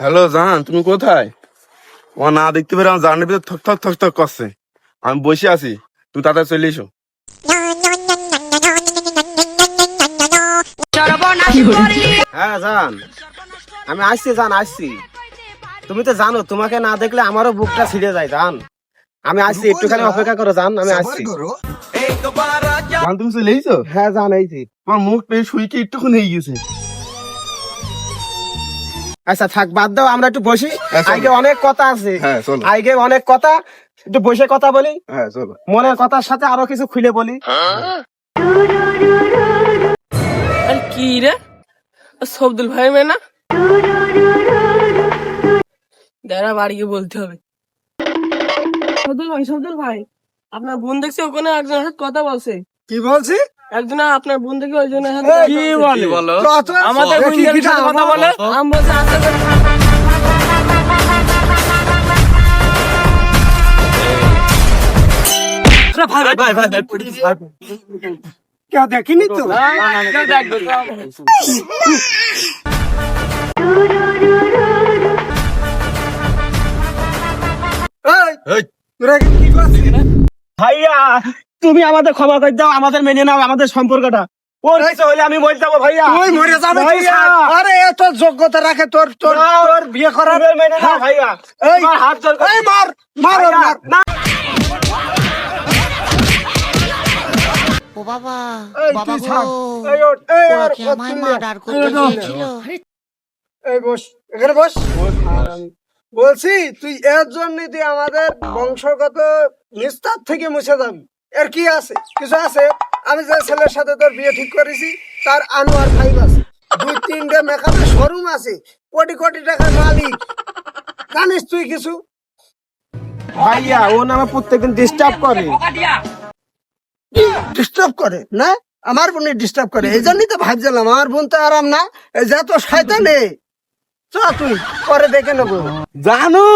Hello জান, তুমি কোথায়? ও না দেখতে পেরে আমার জানের ভিতরে থক থক থক থক করছে। আমি বসে আছি, তুমি তাড়াতাড়ি চলে এসো। হ্যাঁ জান, আমি আসছি জান, আসছি। তুমি তো জানো তোমাকে না দেখলে আমারও বুকটা ছিঁড়ে যায় জান। আমি আসছি, একটুখানি অপেক্ষা করো জান, আমি আসছি। জান তুমি চলে এসো? হ্যাঁ জান, এইছি। তোমার মুখ পেয়ে শুইকে একটুখানি হয়ে গেছে। আচ্ছা থাক, বাদ দাও, আমরা একটু বসি। হ্যাঁ, চলো। আগে অনেক কথা আছে। হ্যাঁ চলো। আগে অনেক কথা, একটু বসে কথা বলি। হ্যাঁ চলো। মনের কথার সাথে আরো কিছু খুলে বলি। আর কি রে, সবদুল ভাই মেয়ে না? দাঁড়া, বাড়ি গিয়ে বলতে হবে। সবদুল ভাই, আপনার বোন দেখছি ওখানে একজনের সাথে কথা বলছে। কি বলছি? একজন আপনার বোন দেখি ওই জনের সাথে কি বলো? আমাদের বোনদের সাথে কথা বলে। আমি বলছি আচ্ছা করে। কেউ দেখিনি তো। ভাইয়া তুমি আমাদের ক্ষমা করে দাও, আমাদের মেনে নাও আমাদের সম্পর্কটা। ওর কিছু হলে আমি মরে যাবো ভাইয়া। তুই মরে যাবে কি? ভাইয়া। আরে এত যোগ্যতা রাখে তোর তোর তোর বিয়ে করার মেনে নাও ভাইয়া। এই, তোমার হাত জোর করে- এই মার মার ওর ভাইয়া, মার। না। ও বাবা, এই, বাবা তুই গো, ছাড়। এই ওঠ, এই ওরা আর কি ওঠ আমায় তুই নে। মার্ডার করতে চেয়েছিল? এই বস, এখানে বস। বলছি তুই এর জন্য তুই আমাদের বংশগত নিস্তার থেকে মুছে যাবি। এর কি আছে? কিছু আছে? আমি যে ছেলের সাথে তোর বিয়ে ঠিক করেছি তার আনোয়ার ফাইভ আছে, 2-3টে মেকআপের শোরুম আছে, কোটি কোটি টাকার মালিক। জানিস তুই কিছু? ভাইয়া ও নামে প্রত্যেকদিন ডিস্টার্ব করে। ডিস্টার্ব করে না? আমার বোন ডিস্টার্ব করে, এই জন্যই তো ভাবছিলাম আমার বোন তো আরাম না। এই যা তো শয়তানে। চ তুই পরে দেখে নেবো। জানু